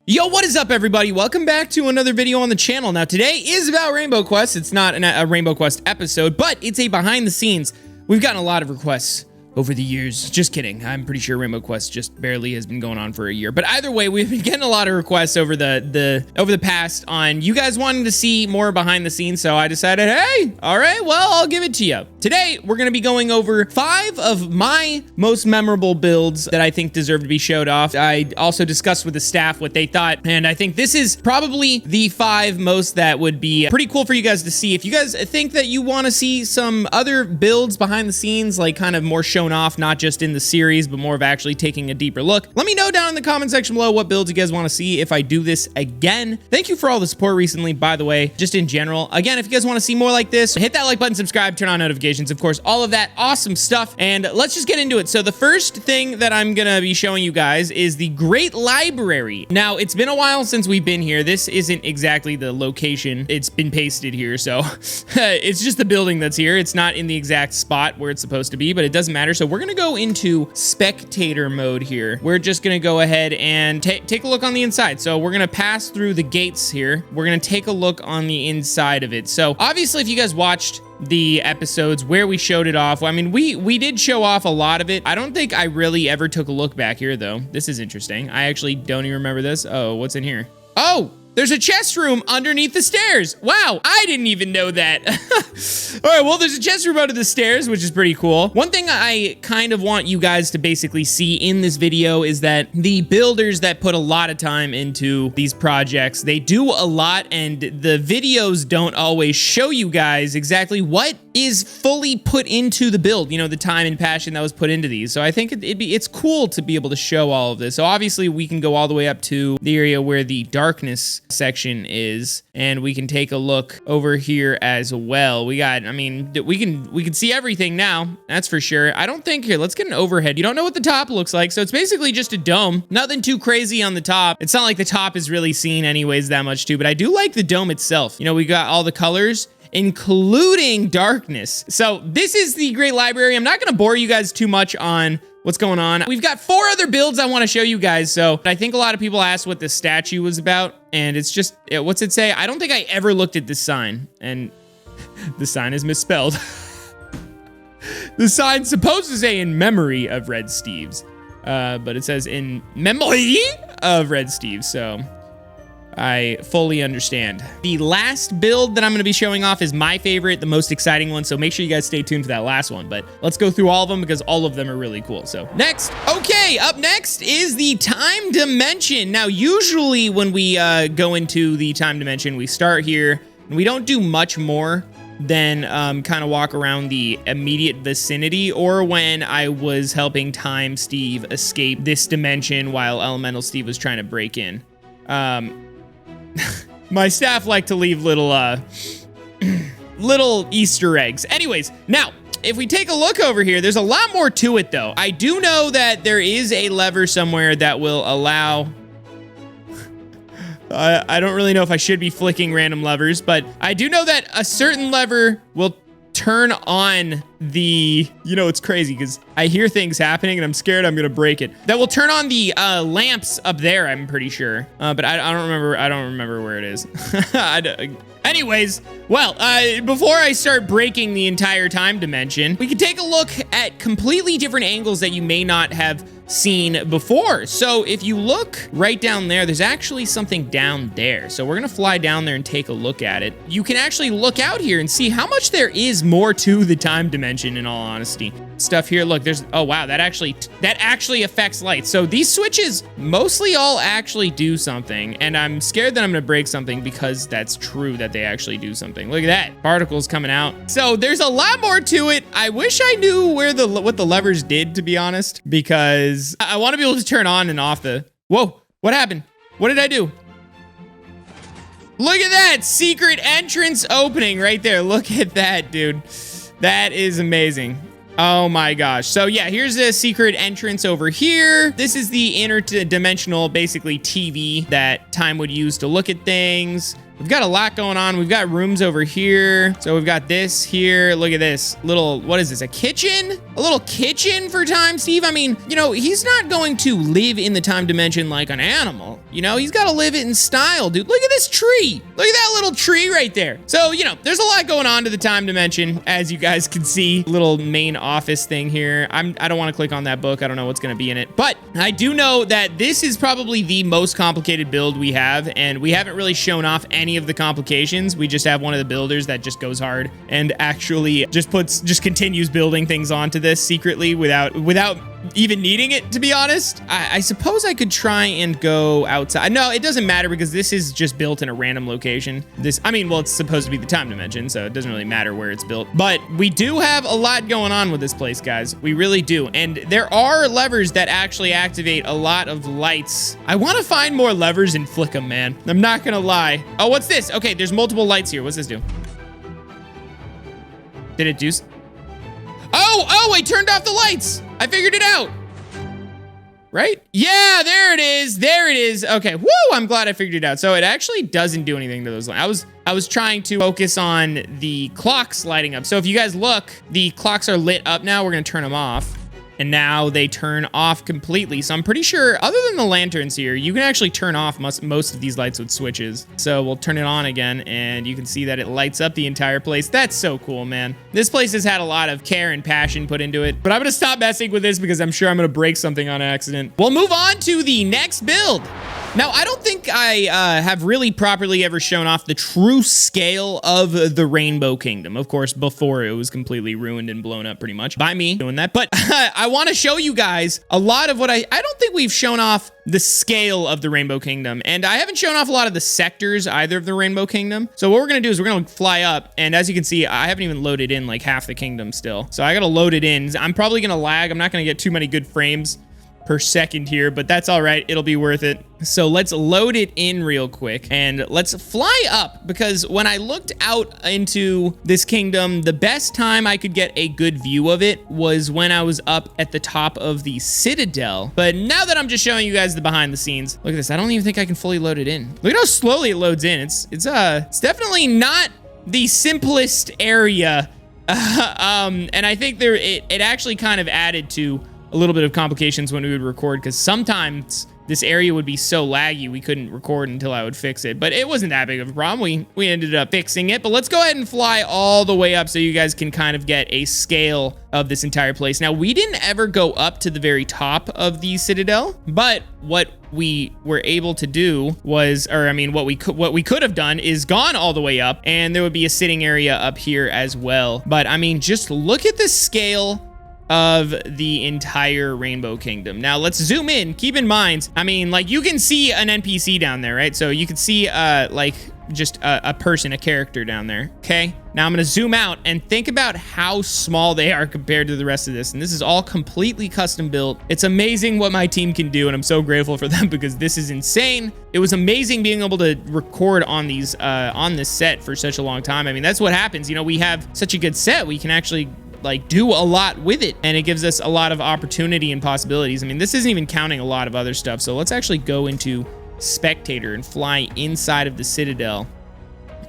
Yo, what is up, everybody? Welcome back to another video on the channel. Now, today is about Rainbow Quest. It's not a Rainbow Quest episode, but it's a behind the scenes. We've gotten a lot of requests over the years. Just kidding. I'm pretty sure Rainbow Quest just barely has been going on for a year. But either way, we've been getting a lot of requests over the past on you guys wanting to see more behind the scenes. So I decided, hey, all right, well, I'll give it to you. Today, we're going to be going over 5 of my most memorable builds that I think deserve to be showed off. I also discussed with the staff what they thought, and I think this is probably the 5 most that would be pretty cool for you guys to see. If you guys think that you want to see some other builds behind the scenes, like kind of more shown off, not just in the series, but more of actually taking a deeper look, let me know down in the comment section below what builds you guys want to see if I do this again. Thank you for all the support recently, by the way, just in general. Again, if you guys want to see more like this, hit that like button, subscribe, turn on notifications, of course, all of that awesome stuff. And let's just get into it. So the first thing that I'm gonna be showing you guys is the Great Library. Now, it's been a while since we've been here. This isn't exactly the location. It's been pasted here, so it's just the building that's here. It's not in the exact spot where it's supposed to be, but it doesn't matter. So we're gonna go into spectator mode here. We're just gonna go ahead and take a look on the inside. So we're gonna pass through the gates here. We're gonna take a look on the inside of it. So obviously, if you guys watched the episodes where we showed it off, I mean, we did show off a lot of it. I don't think I really ever took a look back here, though. This is interesting. I actually don't even remember this. Oh, what's in here? Oh, there's a chest room underneath the stairs. Wow, I didn't even know that. All right, well, there's a chest room under the stairs, which is pretty cool. One thing I kind of want you guys to basically see in this video is that the builders that put a lot of time into these projects, they do a lot, and the videos don't always show you guys exactly what is fully put into the build, you know, the time and passion that was put into these. So I think it's cool to be able to show all of this. So obviously we can go all the way up to the area where the darkness section is, and we can take a look over here as well. We got, I mean, we can see everything now, that's for sure. I don't think, here, let's get an overhead. You don't know what the top looks like, so it's basically just a dome. Nothing too crazy on the top. It's not like the top is really seen anyways that much too, but I do like the dome itself. You know, we got all the colors, including darkness. So this is the Great Library. I'm not gonna bore you guys too much on what's going on. We've got 4 other builds I want to show you guys. So I think a lot of people asked what the statue was about, and it's just, what's it say? I don't think I ever looked at this sign, and the sign is misspelled. The sign's supposed to say in memory of Red Steves, but it says in memory of Red Steves, so I fully understand. The last build that I'm going to be showing off is my favorite, the most exciting one, so make sure you guys stay tuned for that last one, but let's go through all of them because all of them are really cool. So next, okay, up next is the time dimension. Now, usually when we go into the time dimension, we start here, and we don't do much more than kind of walk around the immediate vicinity, or when I was helping Time Steve escape this dimension while Elemental Steve was trying to break in. My staff like to leave little little Easter eggs. Anyways, now, if we take a look over here, there's a lot more to it, though. I do know that there is a lever somewhere that will allow... I don't really know if I should be flicking random levers, but I do know that a certain lever will turn on the, you know, it's crazy because I hear things happening and I'm scared I'm gonna break it. That will turn on the lamps up there, I'm pretty sure. But I don't remember where it is. Anyways, well, before I start breaking the entire time dimension, we can take a look at completely different angles that you may not have seen before. So if you look right down there, there's actually something down there. So we're gonna fly down there and take a look at it. You can actually look out here and see how much there is more to the time dimension, in all honesty. Stuff here, look, there's, oh wow, that actually affects light. So these switches mostly all actually do something, and I'm scared that I'm gonna break something because that's true that they actually do something. Look at that, particles coming out. So there's a lot more to it. I wish I knew what the levers did, to be honest, because I want to be able to turn on and off the, whoa, what happened? What did I do? Look at that, secret entrance opening right there. Look at that, dude. That is amazing. Oh my gosh. So yeah, here's a secret entrance over here. This is the interdimensional, basically, TV that Time would use to look at things. We've got a lot going on. We've got rooms over here. So we've got this here. Look at this little, what is this? A kitchen? A little kitchen for Time Steve? I mean, you know, he's not going to live in the time dimension like an animal. You know, he's got to live it in style, dude. Look at this tree. Look at that little tree right there. So, you know, there's a lot going on to the time dimension, as you guys can see. Little main office thing here. I don't want to click on that book. I don't know what's going to be in it. But I do know that this is probably the most complicated build we have, and we haven't really shown off any of the complications. We just have one of the builders that just goes hard and actually just continues building things onto this secretly without even needing it, to be honest. I suppose I could try and go outside. No, it doesn't matter because this is just built in a random location. I mean, well, it's supposed to be the time dimension, so it doesn't really matter where it's built. But we do have a lot going on with this place, guys. We really do. And there are levers that actually activate a lot of lights. I want to find more levers and flick them, man. I'm not gonna lie. Oh, what's this? Okay, there's multiple lights here. What's this do? Did it do? Oh, I turned off the lights. I figured it out. Right? Yeah, there it is. There it is. Okay. Woo, I'm glad I figured it out. So it actually doesn't do anything to those lights. I was trying to focus on the clocks lighting up. So if you guys look, the clocks are lit up now. We're going to turn them off. And now they turn off completely. So I'm pretty sure, other than the lanterns here, you can actually turn off most of these lights with switches. So we'll turn it on again, and you can see that it lights up the entire place. That's so cool, man. This place has had a lot of care and passion put into it. But I'm gonna stop messing with this because I'm sure I'm gonna break something on accident. We'll move on to the next build. Now, I don't think I have really properly ever shown off the true scale of the Rainbow Kingdom. Of course, before it was completely ruined and blown up pretty much by me doing that. But I want to show you guys a lot of what I don't think we've shown off the scale of the Rainbow Kingdom. And I haven't shown off a lot of the sectors either of the Rainbow Kingdom. So what we're going to do is we're going to fly up. And as you can see, I haven't even loaded in like half the kingdom still. So I got to load it in. I'm probably going to lag. I'm not going to get too many good frames per second here, but that's all right. It'll be worth it. So let's load it in real quick and let's fly up, because when I looked out into this kingdom, the best time I could get a good view of it was when I was up at the top of the citadel. But now that I'm just showing you guys the behind the scenes, look at this. I don't even think I can fully load it in. Look at how slowly it loads in. It's definitely not the simplest area. And I think it actually kind of added to a little bit of complications when we would record, because sometimes this area would be so laggy we couldn't record until I would fix it. But it wasn't that big of a problem. We ended up fixing it. But let's go ahead and fly all the way up so you guys can kind of get a scale of this entire place. Now, we didn't ever go up to the very top of the citadel, but what we were able to do was, or I mean, what we could have done is gone all the way up, and there would be a sitting area up here as well. But I mean, just look at the scale of the entire Rainbow Kingdom. Now let's zoom in. Keep in mind, I mean, like, you can see an NPC down there, right? So you can see like just a person, a character down there. Okay, now I'm gonna zoom out and think about how small they are compared to the rest of this. And this is all completely custom built. It's amazing what my team can do, and I'm so grateful for them because this is insane. It was amazing being able to record on these on this set for such a long time. I mean, that's what happens, you know, we have such a good set, we can actually like do a lot with it, and it gives us a lot of opportunity and possibilities. I mean, this isn't even counting a lot of other stuff. So let's actually go into spectator and fly inside of the citadel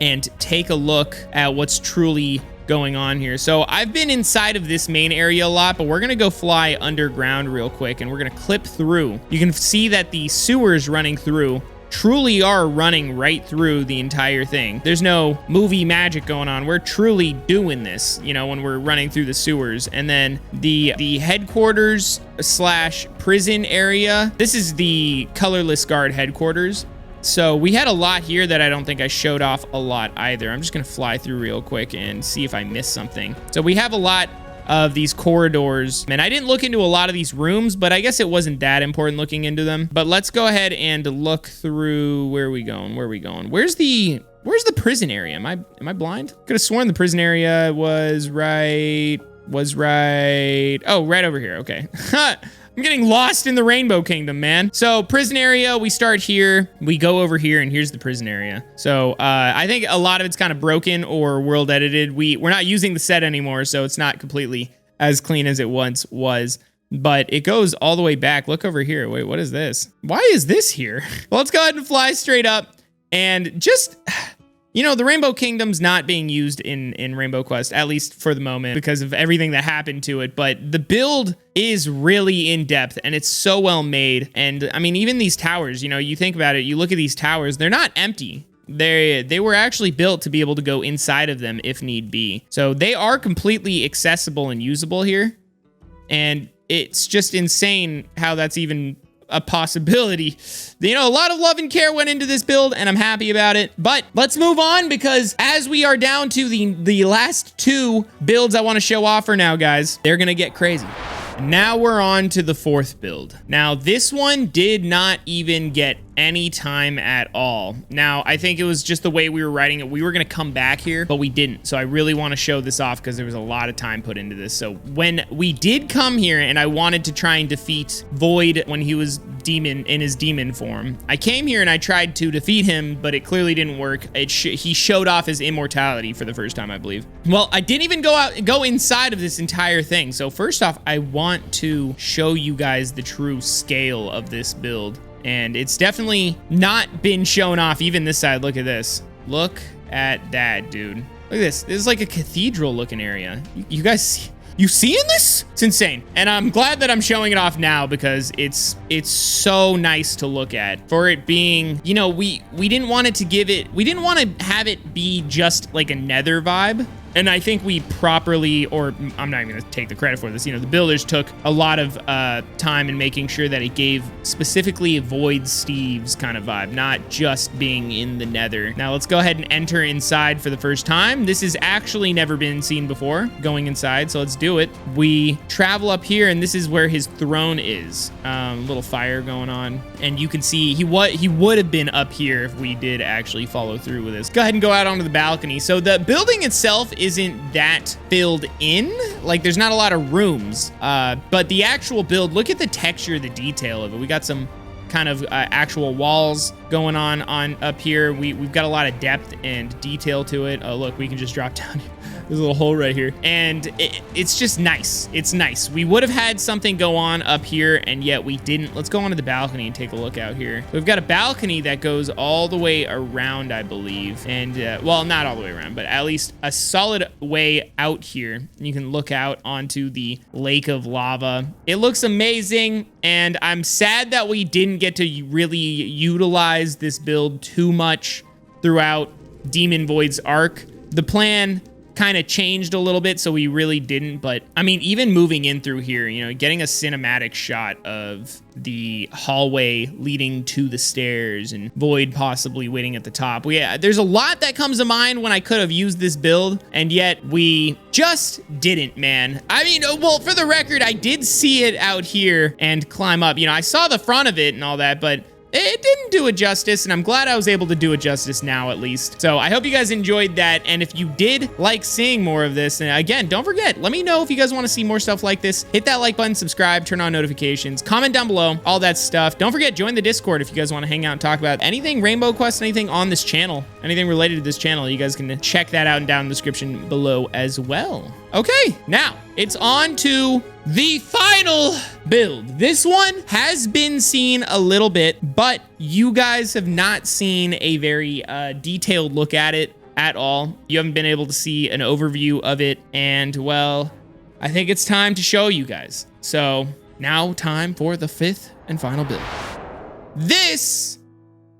and take a look at what's truly going on here. So I've been inside of this main area a lot, but we're gonna go fly underground real quick, and we're gonna clip through. You can see that the sewers running through truly are running right through the entire thing. There's no movie magic going on. We're truly doing this, you know, when we're running through the sewers. And then the headquarters / prison area. This is the colorless guard headquarters. So we had a lot here that I don't think I showed off a lot either. I'm just gonna fly through real quick and see if I missed something. So we have a lot of these corridors, and I didn't look into a lot of these rooms, but I guess it wasn't that important looking into them. But let's go ahead and look through. Where are we going? Where's the prison area? Am I blind? Could have sworn the prison area was right. Oh, right over here. Okay. I'm getting lost in the Rainbow Kingdom, man. So prison area, we start here, we go over here, and here's the prison area. So I think a lot of it's kind of broken or world edited. We're not using the set anymore, so it's not completely as clean as it once was. But it goes all the way back. Look over here. Wait, what is this? Why is this here? Well, let's go ahead and fly straight up And just, you know, the Rainbow Kingdom's not being used in Rainbow Quest, at least for the moment, because of everything that happened to it. But the build is really in depth and it's so well made. And I mean, even these towers, you know, you think about it, you look at these towers, they're not empty. They were actually built to be able to go inside of them if need be. So they are completely accessible and usable here. And it's just insane how that's even a possibility. You know, a lot of love and care went into this build and I'm happy about it. But let's move on, because as we are down to the last 2 builds I want to show off for now, guys, they're gonna get crazy. Now we're on to the 4th build. Now this one did not even get any time at all. Now I think it was just the way we were writing it. We were gonna come back here, but we didn't. So I really want to show this off because there was a lot of time put into this. So when we did come here and I wanted to try and defeat Void when he was demon in his demon form, I came here and I tried to defeat him, but it clearly didn't work. He showed off his immortality for the first time, I believe. Well, I didn't even go inside of this entire thing. So first off, I want to show you guys the true scale of this build. And it's definitely not been shown off even this side. Look at this. Look at that, dude. Look at this. This is like a cathedral looking area. You guys see? You seeing this? It's insane. And I'm glad that I'm showing it off now because it's so nice to look at. For it being, you know, we didn't want it to give it, we didn't want to have it be just like a nether vibe. And I think we properly, or I'm not even gonna take the credit for this, you know, the builders took a lot of time in making sure that it gave specifically a Void Steve's kind of vibe, not just being in the nether. Now let's go ahead and enter inside for the first time. This has actually never been seen before, going inside, so let's do it. We travel up here and this is where his throne is. Little fire going on. And you can see he would have been up here if we did actually follow through with this. Go ahead and go out onto the balcony. So the building itself isn't that filled in, like there's not a lot of rooms, but the actual build, look at the texture, the detail of it. We got some kind of actual walls going on up here. We've got a lot of depth and detail to it. Oh look, we can just drop down. There's a little hole right here. And it's just nice. It's nice. We would have had something go on up here, and yet we didn't. Let's go onto the balcony and take a look out here. We've got a balcony that goes all the way around, I believe. And, well, not all the way around, but at least a solid way out here. You can look out onto the lake of lava. It looks amazing, and I'm sad that we didn't get to really utilize this build too much throughout Demon Void's arc. The plan kind of changed a little bit, so we really didn't. But I mean, even moving in through here, you know, getting a cinematic shot of the hallway leading to the stairs and Void possibly waiting at the top. There's a lot that comes to mind when I could have used this build, and yet we just didn't, man. I mean, well, for the record, I did see it out here and climb up. You know, I saw the front of it and all that, but it didn't do it justice, and I'm glad I was able to do it justice now, at least. So I hope you guys enjoyed that, and if you did like seeing more of this, and again, don't forget, let me know if you guys want to see more stuff like this. Hit that like button, subscribe, turn on notifications, comment down below, all that stuff. Don't forget, join the Discord if you guys want to hang out and talk about anything Rainbow Quest, anything on this channel, anything related to this channel. You guys can check that out down in the description below as well. Okay, now it's on to the final build. This one has been seen a little bit, but you guys have not seen a very detailed look at it at all. You haven't been able to see an overview of it, and well, I think it's time to show you guys. So now time for the 5th and final build. This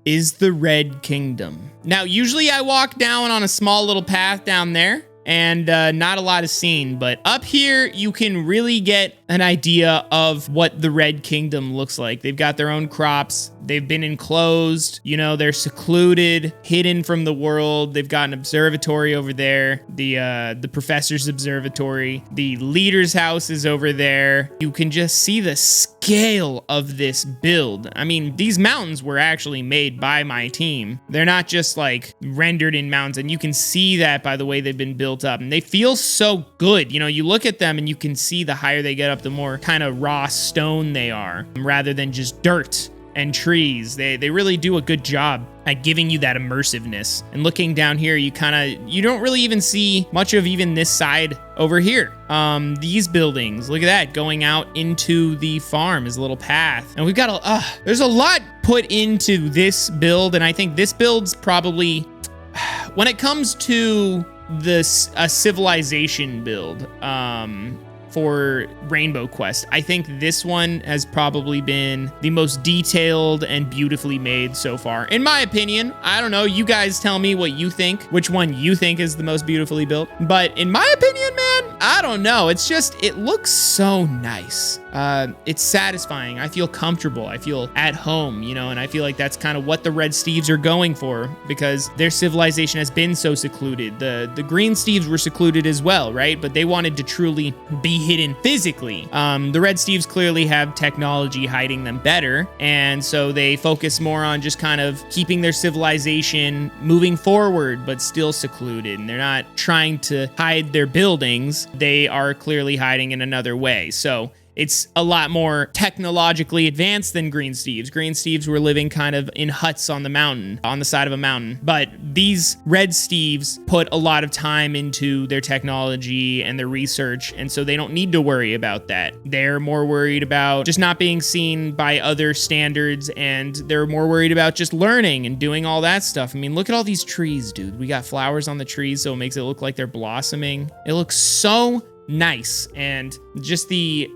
is the Red Kingdom. Now, usually I walk down on a small little path down there, and not a lot is seen, but up here you can really get an idea of what the Red Kingdom looks like. They've got their own crops. They've been enclosed, you know, they're secluded, hidden from the world. They've got an observatory over there, the professor's observatory. The leader's house is over there. You can just see the scale of this build. I mean, these mountains were actually made by my team. They're not just like rendered in mountains, and you can see that by the way they've been built up, and they feel so good. You know, you look at them and you can see the higher they get up, the more kind of raw stone they are, rather than just dirt. and trees. They really do a good job at giving you that immersiveness. And looking down here, you don't really even see much of even this side over here. These buildings, look at that, going out into the farm is a little path. And we've got there's a lot put into this build, and I think this build's probably, when it comes to a civilization build, for Rainbow Quest, I think this one has probably been the most detailed and beautifully made so far, in my opinion. I don't know, you guys tell me what you think, which one you think is the most beautifully built. But in my opinion, man, I don't know. It's just, it looks so nice. It's satisfying. I feel comfortable. I feel at home, you know, and I feel like that's kind of what the Red Steves are going for, because their civilization has been so secluded. The Green Steves were secluded as well, right? But they wanted to truly be hidden physically. The Red Steves clearly have technology hiding them better, and so they focus more on just kind of keeping their civilization moving forward, but still secluded. And they're not trying to hide their buildings. They are clearly hiding in another way. So it's a lot more technologically advanced than Green Steves. Green Steves were living kind of in huts on the mountain, on the side of a mountain. But these Red Steves put a lot of time into their technology and their research, and so they don't need to worry about that. They're more worried about just not being seen by other standards, and they're more worried about just learning and doing all that stuff. I mean, look at all these trees, dude. We got flowers on the trees, so it makes it look like they're blossoming. It looks so nice, and just the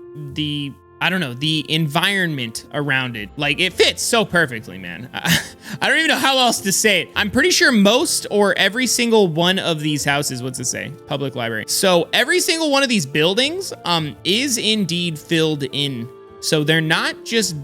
I don't know, the environment around it, like, it fits so perfectly, man. I don't even know how else to say it. I'm pretty sure most or every single one of these houses, what's it say? Public library. So every single one of these buildings is indeed filled in. So they're not just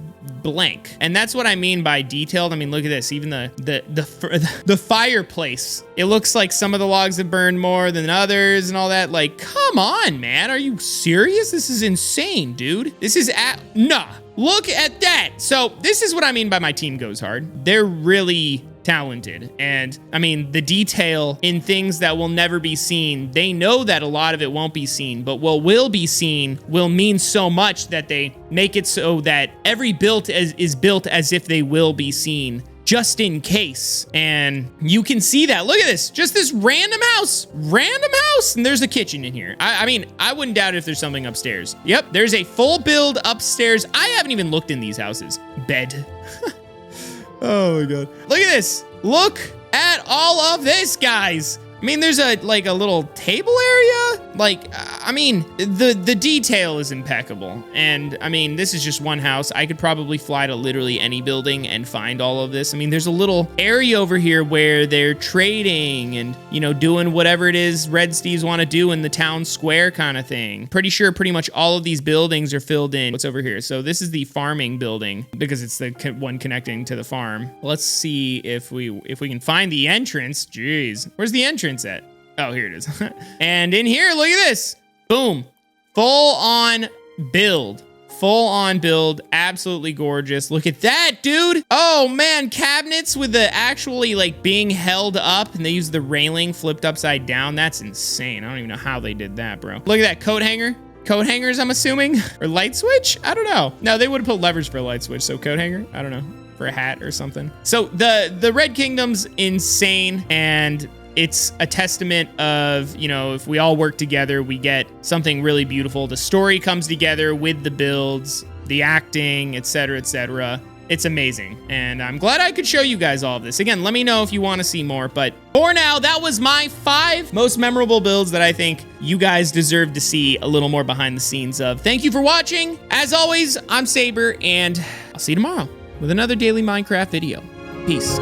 blank. And that's what I mean by detailed. I mean, look at this. Even the fireplace. It looks like some of the logs have burned more than others and all that. Like, come on, man. Are you serious? This is insane, dude. This is nah. Look at that. So this is what I mean by my team goes hard. They're really talented. And I mean, the detail in things that will never be seen, they know that a lot of it won't be seen, but what will be seen will mean so much that they make it so that every build is built as if they will be seen, just in case. And you can see that. Look at this, just this random house, and there's a kitchen in here. I mean, I wouldn't doubt it if there's something upstairs. Yep, there's a full build upstairs. I haven't even looked in these houses. Bed. Oh my God. Look at this. Look at all of this, guys. I mean, there's a little table area. Like, I mean, the detail is impeccable. And I mean, this is just one house. I could probably fly to literally any building and find all of this. I mean, there's a little area over here where they're trading and, you know, doing whatever it is Red Steves want to do in the town square kind of thing. Pretty sure pretty much all of these buildings are filled in. What's over here? So this is the farming building because it's the one connecting to the farm. Let's see if we can find the entrance. Jeez, where's the entrance at? Oh, here it is. And in here, look at this. Boom. Full on build. Full on build. Absolutely gorgeous. Look at that, dude. Oh man, cabinets with the actually like being held up, and they use the railing flipped upside down. That's insane. I don't even know how they did that, bro. Look at that coat hanger. Coat hangers, I'm assuming, or light switch. I don't know. No, they would have put levers for a light switch. So coat hanger, I don't know, for a hat or something. So the Red Kingdom's insane, and it's a testament of, you know, if we all work together, we get something really beautiful. The story comes together with the builds, the acting, etc., etc. It's amazing, and I'm glad I could show you guys all of this. Again, let me know if you want to see more, but for now, that was my 5 most memorable builds that I think you guys deserve to see a little more behind the scenes of. Thank you for watching. As always, I'm Sabre, and I'll see you tomorrow with another daily Minecraft video. Peace.